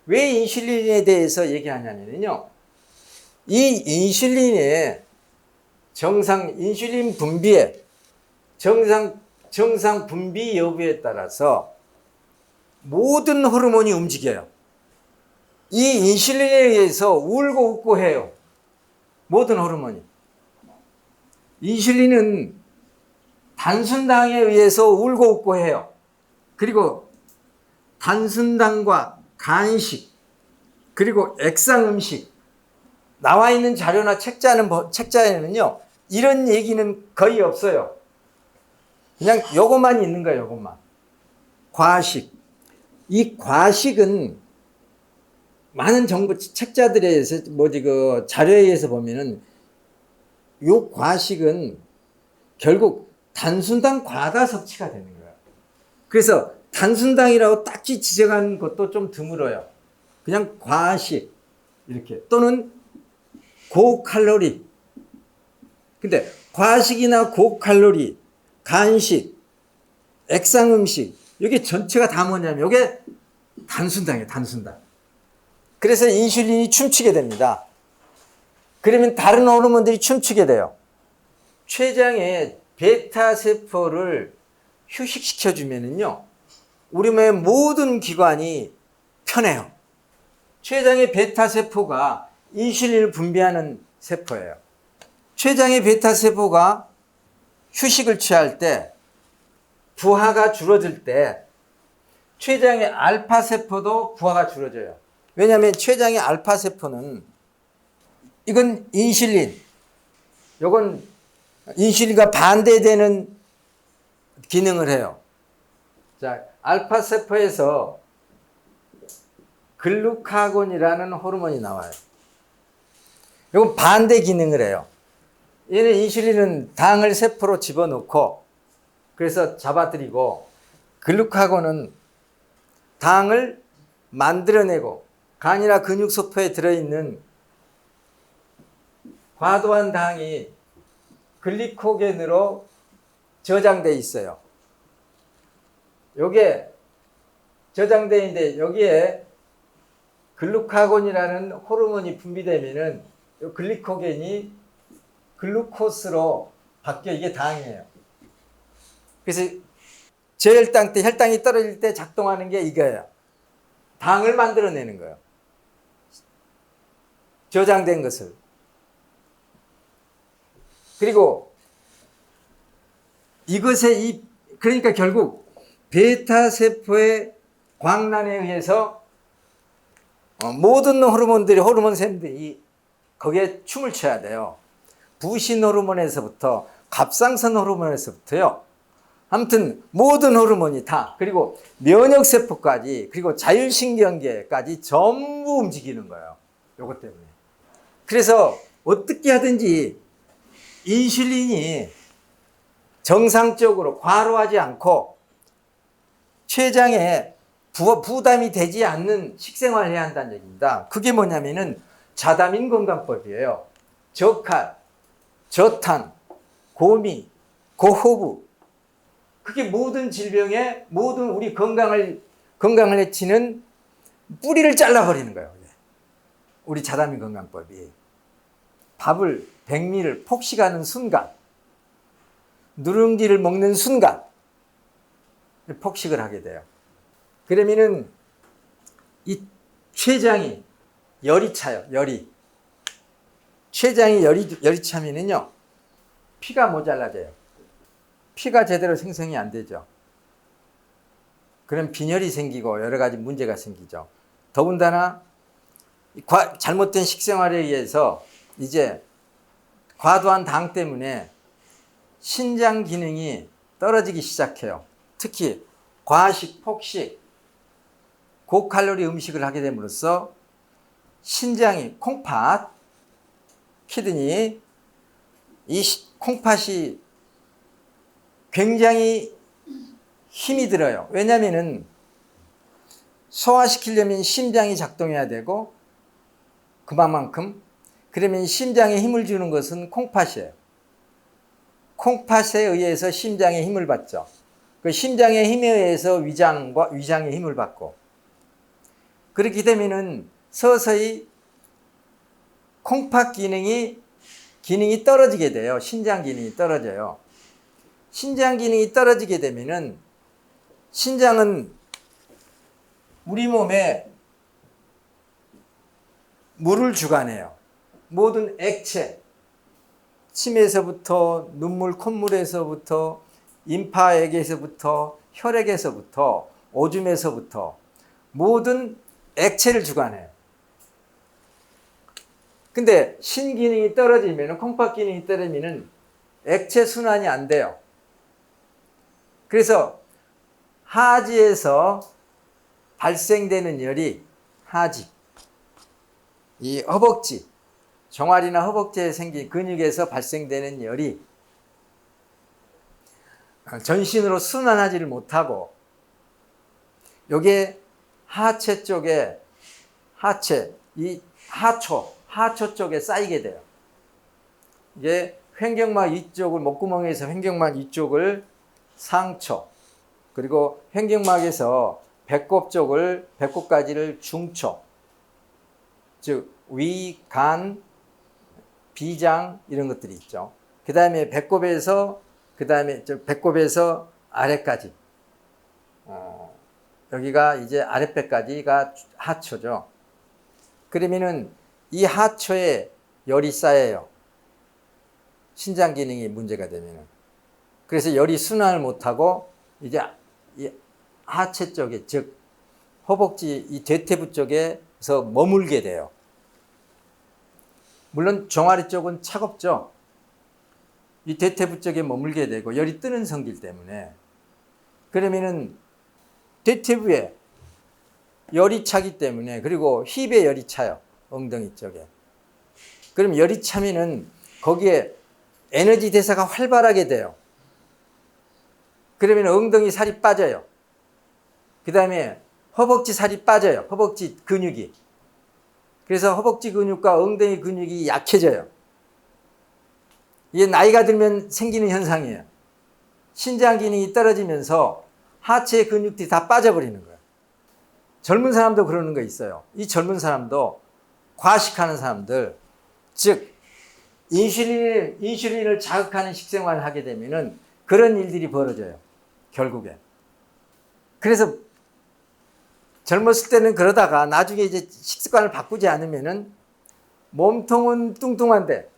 왜 인슐린에 대해서 얘기하냐면요. 이 인슐린의 인슐린 분비에 정상 분비 여부에 따라서 모든 호르몬이 움직여요. 이 인슐린에 의해서 울고 웃고 해요. 모든 호르몬이. 인슐린은 단순당에 의해서 울고 웃고 해요. 그리고 단순당과 간식, 그리고 액상 음식, 나와 있는 자료나 책자에는요, 이런 얘기는 거의 없어요. 그냥 요것만 있는 거예요, 요것만. 과식. 이 과식은 많은 정보 책자들에 자료에 의해서 보면은 요 과식은 결국 단순당 과다 섭취가 되는 거예요. 그래서 단순당이라고 딱히 지정하는 것도 좀 드물어요. 그냥 과식 이렇게 또는 고칼로리. 근데 과식이나 고칼로리, 간식, 액상 음식 이게 전체가 다 뭐냐면 이게 단순당이에요. 단순당. 그래서 인슐린이 춤추게 됩니다. 그러면 다른 호르몬들이 춤추게 돼요. 췌장에 베타 세포를 휴식시켜 주면은요, 우리 몸의 모든 기관이 편해요. 췌장의 베타 세포가 인슐린을 분비하는 세포예요. 췌장의 베타 세포가 휴식을 취할 때, 부하가 줄어들 때, 췌장의 알파 세포도 부하가 줄어져요. 왜냐하면 췌장의 알파 세포는 이건 인슐린, 이건 인슐린과 반대되는 기능을 해요. 자, 알파 세포에서 글루카곤이라는 호르몬이 나와요. 이건 반대 기능을 해요. 얘는 인슐린은 당을 세포로 집어넣고 그래서 잡아들이고, 글루카곤은 당을 만들어내고 간이나 근육세포에 들어있는 과도한 당이 글리코겐으로 저장돼 있어요. 요게 저장돼 있는데 여기에 글루카곤이라는 호르몬이 분비되면은 요 글리코겐이 글루코스로 바뀌어 이게 당이에요. 그래서 저혈당 때 혈당이 떨어질 때 작동하는 게 이거예요. 당을 만들어내는 거예요. 저장된 것을. 그리고 그러니까 결국 베타 세포의 광란에 의해서 모든 호르몬샘들이 거기에 춤을 춰야 돼요. 부신 호르몬에서부터 갑상선 호르몬에서부터요. 아무튼 모든 호르몬이 다, 그리고 면역세포까지, 그리고 자율신경계까지 전부 움직이는 거예요. 요것 때문에. 그래서 어떻게 하든지 인슐린이 정상적으로 과로하지 않고 췌장에 부담이 되지 않는 식생활을 해야 한다는 얘기입니다. 그게 뭐냐면은 자다민 건강법이에요. 저칼, 저탄, 고미, 고호부. 그게 모든 질병에, 모든 우리 건강을 해치는 뿌리를 잘라버리는 거예요. 우리 자다민 건강법이. 백미를 폭식하는 순간, 누룽지를 먹는 순간 폭식을 하게 돼요. 그러면은 이 췌장이 열이 차요. 췌장이 열이 차면은요, 피가 모자라져요. 피가 제대로 생성이 안 되죠. 그럼 빈혈이 생기고 여러 가지 문제가 생기죠. 더군다나 잘못된 식생활에 의해서 이제 과도한 당 때문에 신장 기능이 떨어지기 시작해요. 특히 과식, 폭식, 고칼로리 음식을 하게 됨으로써 신장이 콩팥, 키드니, 이 콩팥이 굉장히 힘이 들어요. 왜냐면은 소화시키려면 심장이 작동해야 되고, 그러면 심장에 힘을 주는 것은 콩팥이에요. 콩팥에 의해서 심장에 힘을 받죠. 그 심장의 힘에 의해서 위장의 힘을 받고, 그렇게 되면은 서서히 콩팥 기능이 떨어지게 돼요. 신장 기능이 떨어져요. 신장 기능이 떨어지게 되면은 신장은 우리 몸에 물을 주관해요. 모든 액체, 침에서부터 눈물, 콧물에서부터 임파액에서부터 혈액에서부터 오줌에서부터 모든 액체를 주관해요. 근데 신기능이 떨어지면, 콩팥 기능이 떨어지면 액체 순환이 안 돼요. 그래서 하지에서 발생되는 열이 하지, 이 허벅지, 종아리나 허벅지에 생긴 근육에서 발생되는 열이 전신으로 순환하지를 못하고 요게 하체 쪽에 이 하초 쪽에 쌓이게 돼요. 이게 횡격막 위쪽을, 목구멍에서 횡격막 위쪽을 상초, 그리고 횡격막에서 배꼽까지를 중초, 즉 위, 간, 비장 이런 것들이 있죠. 그 다음에 배꼽에서 아래까지, 여기가 이제 아랫배까지가 하초죠. 그러면은 이 하초에 열이 쌓여요. 신장 기능이 문제가 되면은. 그래서 열이 순환을 못하고 이제 이 하체 쪽에, 즉 허벅지 이 대퇴부 쪽에서 머물게 돼요. 물론 종아리 쪽은 차갑죠. 이 대퇴부 쪽에 머물게 되고 열이 뜨는 성질 때문에. 그러면은 대퇴부에 열이 차기 때문에, 그리고 힙에 열이 차요. 엉덩이 쪽에. 그럼 열이 차면은 거기에 에너지 대사가 활발하게 돼요. 그러면 엉덩이 살이 빠져요. 그 다음에 허벅지 살이 빠져요. 허벅지 근육이. 그래서 허벅지 근육과 엉덩이 근육이 약해져요. 이게 나이가 들면 생기는 현상이에요. 신장 기능이 떨어지면서 하체 근육들이 다 빠져버리는 거예요. 젊은 사람도 그러는 거 있어요. 이 젊은 사람도 과식하는 사람들, 즉 인슐린을 자극하는 식생활을 하게 되면은 그런 일들이 벌어져요. 결국에. 그래서 젊었을 때는 그러다가 나중에 이제 식습관을 바꾸지 않으면은 몸통은 뚱뚱한데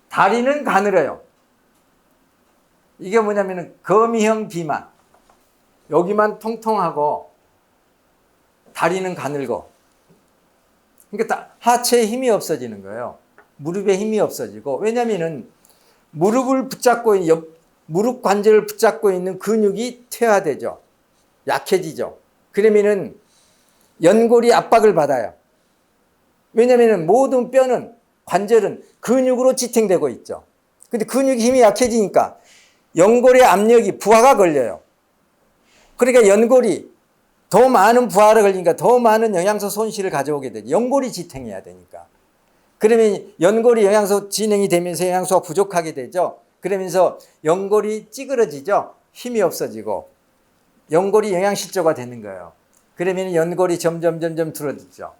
다리는 가늘어요. 이게 뭐냐면은 거미형 비만. 여기만 통통하고 다리는 가늘고. 그러니까 하체에 힘이 없어지는 거예요. 무릎에 힘이 없어지고. 왜냐면은 무릎 관절을 붙잡고 있는 근육이 퇴화되죠. 약해지죠. 그러면은 연골이 압박을 받아요. 왜냐면은 모든 뼈는, 관절은 근육으로 지탱되고 있죠. 근데 근육이 힘이 약해지니까 연골의 압력이, 부하가 걸려요. 그러니까 연골이 더 많은 부하를 걸리니까 더 많은 영양소 손실을 가져오게 되죠. 연골이 지탱해야 되니까. 그러면 연골이 영양소 진행이 되면서 영양소가 부족하게 되죠. 그러면서 연골이 찌그러지죠. 힘이 없어지고 연골이 영양실조가 되는 거예요. 그러면 연골이 점점 줄어들죠.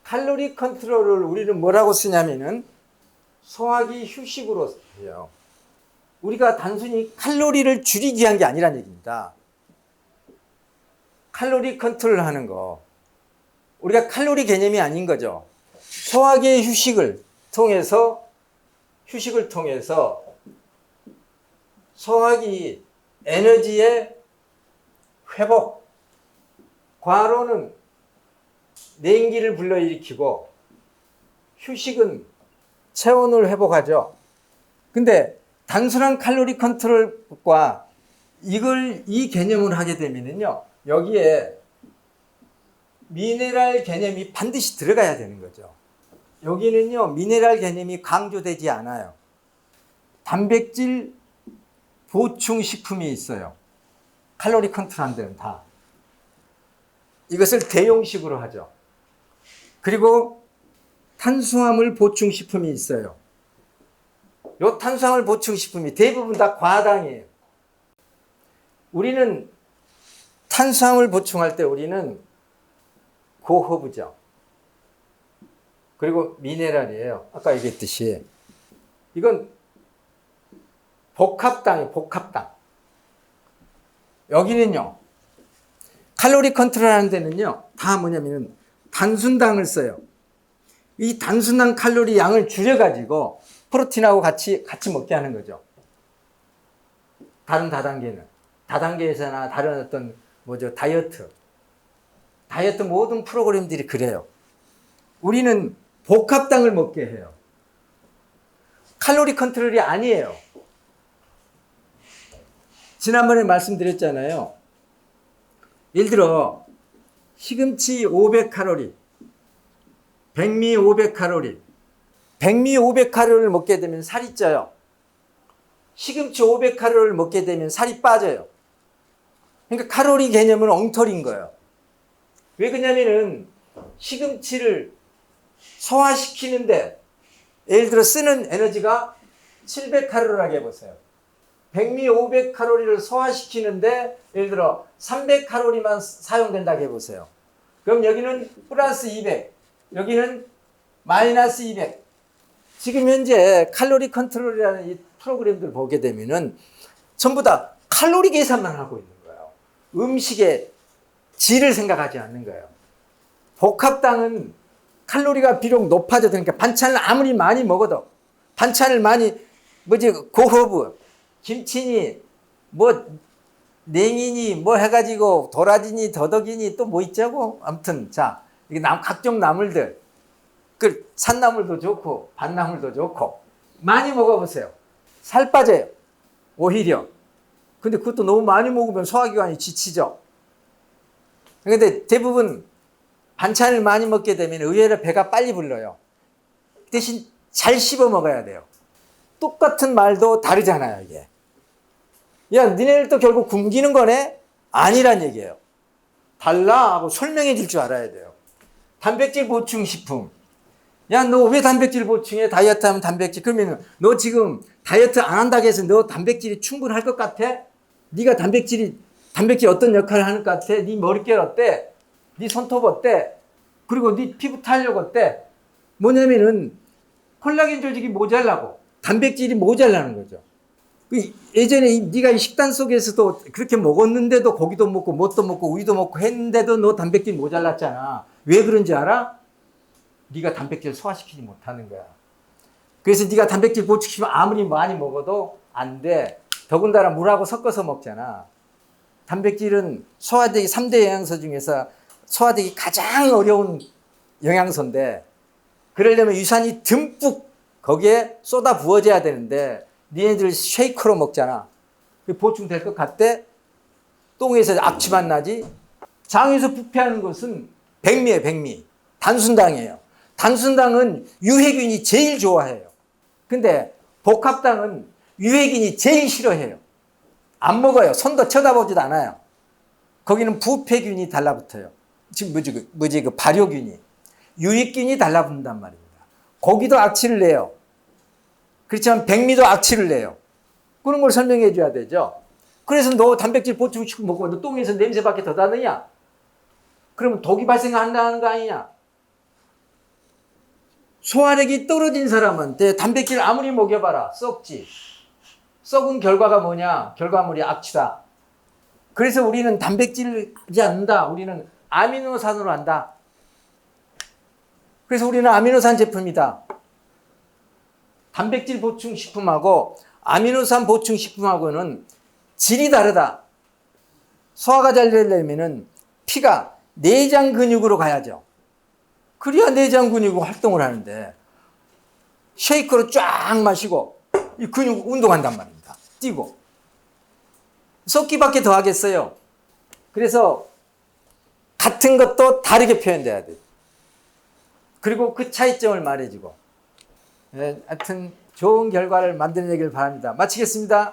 칼로리 컨트롤을 우리는 뭐라고 쓰냐면은 소화기 휴식으로 해요. 우리가 단순히 칼로리를 줄이기 위한 게 아니란 얘기입니다. 칼로리 컨트롤 하는 거, 우리가 칼로리 개념이 아닌 거죠. 소화기의 휴식을 통해서 소화기 에너지의 회복, 과로는 냉기를 불러일으키고 휴식은 체온을 회복하죠. 근데 단순한 칼로리 컨트롤과 이 개념을 하게 되면요, 여기에 미네랄 개념이 반드시 들어가야 되는 거죠. 여기는요, 미네랄 개념이 강조되지 않아요. 단백질 보충 식품이 있어요. 칼로리 컨트롤 한 데는 다. 이것을 대용식으로 하죠. 그리고 탄수화물 보충 식품이 있어요. 이 탄수화물 보충 식품이 대부분 다 과당이에요. 우리는 탄수화물 보충할 때 우리는 고허브죠. 그리고 미네랄이에요. 아까 얘기했듯이. 이건 복합당이에요. 복합당. 여기는요. 칼로리 컨트롤하는 데는요. 다 뭐냐면 단순당을 써요. 이 단순당 칼로리 양을 줄여가지고 프로틴하고 같이 먹게 하는 거죠. 다른 다단계는. 다단계에서나 다른 어떤 다이어트 모든 프로그램들이 그래요. 우리는 복합당을 먹게 해요. 칼로리 컨트롤이 아니에요. 지난번에 말씀드렸잖아요. 예를 들어 시금치 500칼로리, 백미 500칼로리. 백미 500칼로리를 먹게 되면 살이 쪄요. 시금치 500칼로리를 먹게 되면 살이 빠져요. 그러니까 칼로리 개념은 엉터리인 거예요. 왜 그러냐면은 시금치를 소화시키는데 예를 들어 쓰는 에너지가 700칼로리라고 해보세요. 백미 500칼로리를 소화시키는데 예를 들어 300칼로리만 사용된다고 해보세요. 그럼 여기는 플러스 200, 여기는 마이너스 200. 지금 현재 칼로리 컨트롤이라는 이 프로그램들 보게 되면은 전부 다 칼로리 계산만 하고 있는 거예요. 음식의 질을 생각하지 않는 거예요. 복합당은 칼로리가 비록 높아져도 그러니까 반찬을 아무리 많이 먹어도 반찬을 많이 고허브, 김치니 냉이니 해가지고 도라지니 더덕이니 또 있자고 아무튼 자 이게 각종 나물들 산나물도 좋고 밭나물도 좋고 많이 먹어보세요. 살 빠져요. 오히려. 근데 그것도 너무 많이 먹으면 소화기관이 지치죠. 근데 대부분 반찬을 많이 먹게 되면 의외로 배가 빨리 불러요. 대신 잘 씹어 먹어야 돼요. 똑같은 말도 다르잖아요, 이게. 야, 니네들도 결국 굶기는 거네? 아니란 얘기예요. 달라 하고 설명해 줄 줄 알아야 돼요. 단백질 보충 식품. 야, 너 왜 단백질 보충해? 다이어트 하면 단백질. 그러면 너 지금 다이어트 안 한다고 해서 너 단백질이 충분할 것 같아? 네가 단백질 어떤 역할을 하는 것 같아? 네 머릿결 어때? 네 손톱 어때? 그리고 네 피부 탄력 어때? 뭐냐면은 콜라겐 조직이 모자라고 단백질이 모자라는 거죠. 예전에 네가 식단 속에서도 그렇게 먹었는데도 고기도 먹고 뭣도 먹고 우유도 먹고 했는데도 너 단백질 모자랐잖아. 왜 그런지 알아? 네가 단백질 소화시키지 못하는 거야. 그래서 네가 단백질 보충시키면 아무리 많이 먹어도 안 돼. 더군다나 물하고 섞어서 먹잖아. 단백질은 소화되기 3대 영양소 중에서 소화되기 가장 어려운 영양소인데 그러려면 유산이 듬뿍 거기에 쏟아 부어져야 되는데 니네들 쉐이크로 먹잖아. 보충될 것 같대? 똥에서 악취만 나지? 장에서 부패하는 것은 백미예요, 백미. 단순당이에요. 단순당은 유해균이 제일 좋아해요. 근데 복합당은 유해균이 제일 싫어해요. 안 먹어요. 손도 쳐다보지도 않아요. 거기는 부패균이 달라붙어요. 지금 그 발효균이. 유익균이 달라붙는단 말입니다. 고기도 악취를 내요. 그렇지만 백미도 악취를 내요. 그런 걸 설명해 줘야 되죠. 그래서 너 단백질 보충식품 먹고 너 똥에서 냄새밖에 더 나느냐? 그러면 독이 발생한다는 거 아니냐? 소화력이 떨어진 사람한테 단백질 아무리 먹여봐라. 썩지. 썩은 결과가 뭐냐? 결과물이 악취다. 그래서 우리는 단백질을 하지 않는다. 우리는 아미노산으로 한다. 그래서 우리는 아미노산 제품이다. 단백질 보충식품하고 아미노산 보충식품하고는 질이 다르다. 소화가 잘 되려면 피가 내장 근육으로 가야죠. 그래야 내장 근육이 활동을 하는데 쉐이크로 쫙 마시고 이 근육 운동한단 말입니다. 뛰고. 썩기밖에 더 하겠어요. 그래서 같은 것도 다르게 표현돼야 돼요. 그리고 그 차이점을 말해주고. 하여튼 좋은 결과를 만들어내길 바랍니다. 마치겠습니다.